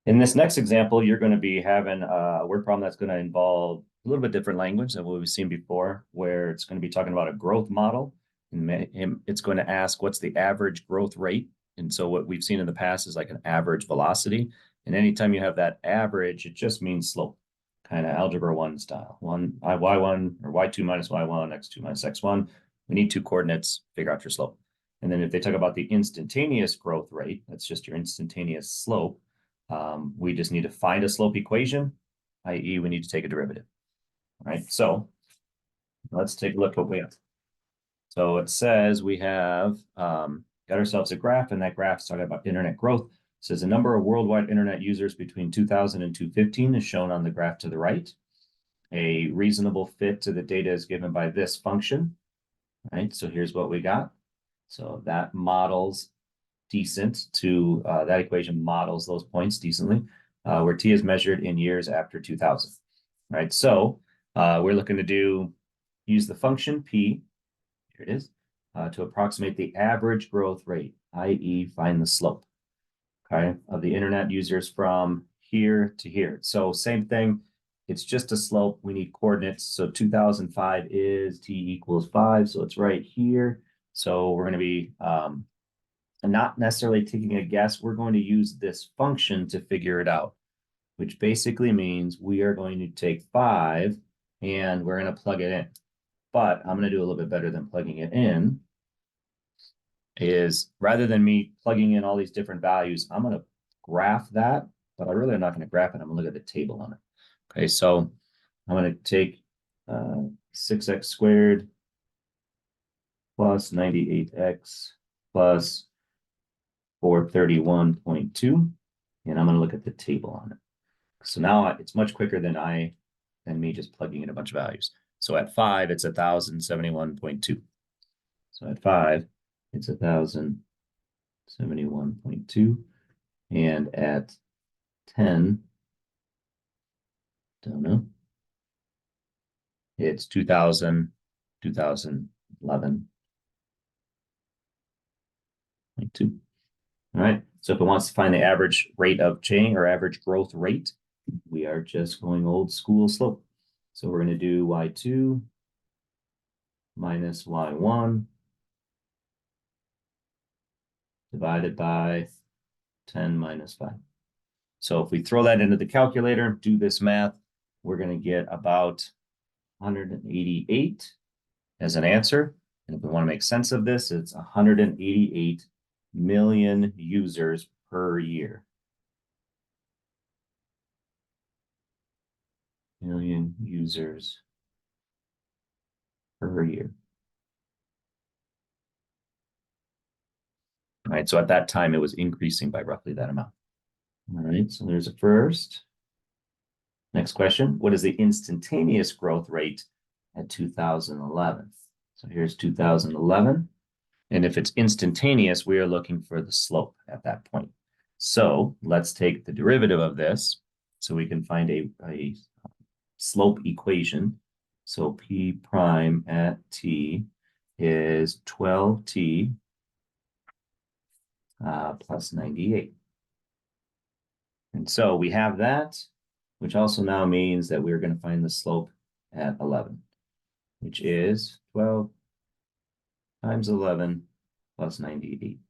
In this next example, you're going to be having a word problem that's going to involve a little bit different language than what we've seen before, where it's going to be talking about a growth model. And it's going to ask what's the average growth rate. And so what we've seen in the past is like an average velocity. And anytime you have that average, it just means slope, kind of algebra 1 style. Y1 or y2 minus y1, x2 minus x1. We need 2 coordinates, figure out your slope. And then if they talk about the instantaneous growth rate, that's just your instantaneous slope. We just need to find a slope equation, i.e. we need to take a derivative. All right, so let's take a look at what we have. So it says we have got ourselves a graph, and that graph is talking about internet growth. It says the number of worldwide internet users between 2000 and 2015 is shown on the graph to the right. A reasonable fit to the data is given by this function. All right, so here's what we got. So that models decent to that equation models those points decently, where t is measured in years after 2000. Right, so we're looking to use the function p, here it is, to approximate the average growth rate, i.e. find the slope, okay, of the internet users from here to here. So same thing, it's just a slope. We need coordinates. So 2005 is t equals 5, so it's right here. So we're going to be not necessarily taking a guess. We're going to use this function to figure it out, which basically means we are going to take 5 and we're going to plug it in. But I'm going to do a little bit better than plugging it in. Is rather than me plugging in all these different values, I'm going to graph that, but I really am not going to graph it. I'm going to look at the table on it. Okay, so I'm going to take 6x squared plus 98x plus 431.2, and I'm going to look at the table on it. So now it's much quicker than me just plugging in a bunch of values. So at 5, it's 1071.2. So at 5, it's 1071.2, and at 10, don't know, it's 2011.2. All right, so if it wants to find the average rate of change or average growth rate, we are just going old school slope. So we're going to do y2 minus y1 divided by 10 minus 5. So if we throw that into the calculator, do this math, we're going to get about 188 as an answer. And if we want to make sense of this, it's 188 million users per year. Million users per year. All right, so at that time, it was increasing by roughly that amount. All right, so there's a first. Next question, what is the instantaneous growth rate at 2011? So here's 2011. And if it's instantaneous, we are looking for the slope at that point. So let's take the derivative of this so we can find a slope equation. So p prime at t is 12t plus 98. And so we have that, which also now means that we're going to find the slope at 11, which is 12 times 11 plus 98.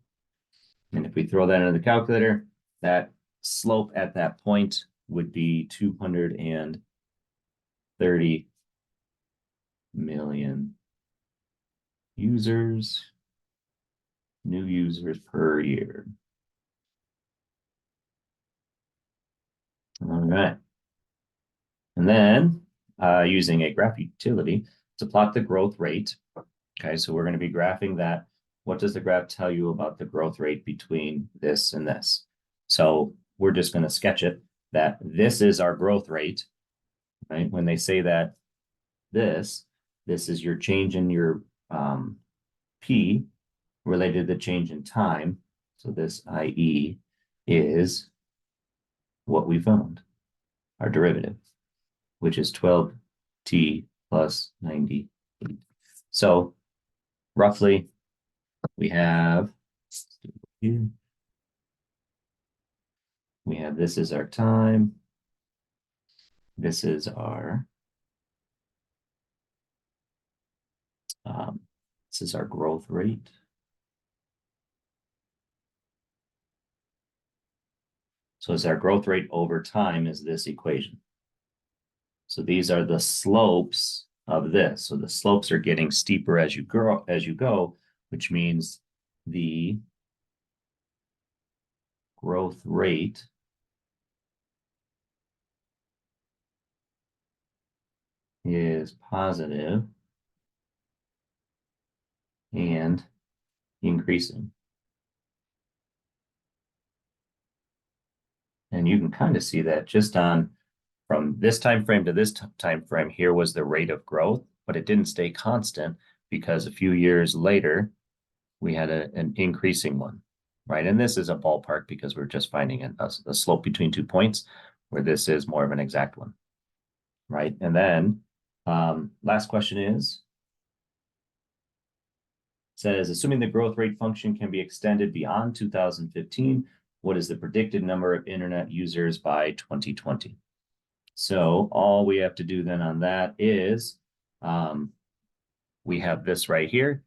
And if we throw that into the calculator, that slope at that point would be 230 million users, new users per year. All right. And then using a graph utility to plot the growth rate. Okay, so we're going to be graphing that. What does the graph tell you about the growth rate between this and this? So we're just going to sketch it that this is our growth rate, right? When they say that this is your change in your P related to the change in time. So this IE is what we found, our derivative, which is 12t plus 98. So roughly we have We have this is our time. This is our this is our growth rate. So it's our growth rate over time is this equation. So these are the slopes of this. So the slopes are getting steeper as you go, which means the growth rate is positive and increasing. And you can kind of see that just on from this time frame to this time frame. Here was the rate of growth, but it didn't stay constant because a few years later we had an increasing one, right? And this is a ballpark because we're just finding a slope between 2 points, where this is more of an exact one, right? And then last question is, says, assuming the growth rate function can be extended beyond 2015, what is the predicted number of internet users by 2020? So all we have to do then on that is we have this right here.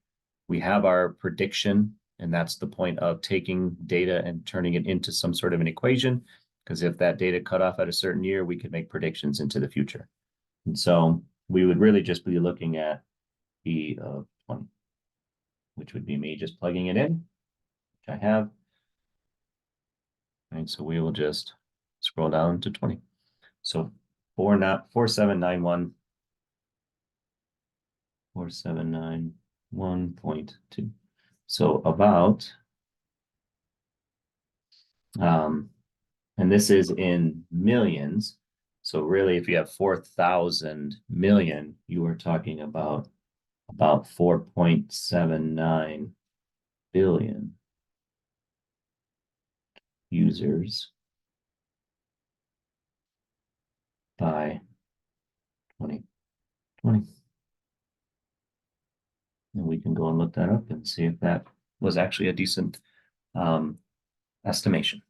We have our prediction, and that's the point of taking data and turning it into some sort of an equation, because if that data cut off at a certain year, we could make predictions into the future. And so we would really just be looking at E of 20, which would be me just plugging it in, which I have. And so we will just scroll down to 20. So 4791 4791.2. So about and this is in millions. So really, if you have 4,000 million, you are talking about 4.79 billion users by 2020. And we can go and look that up and see if that was actually a decent estimation.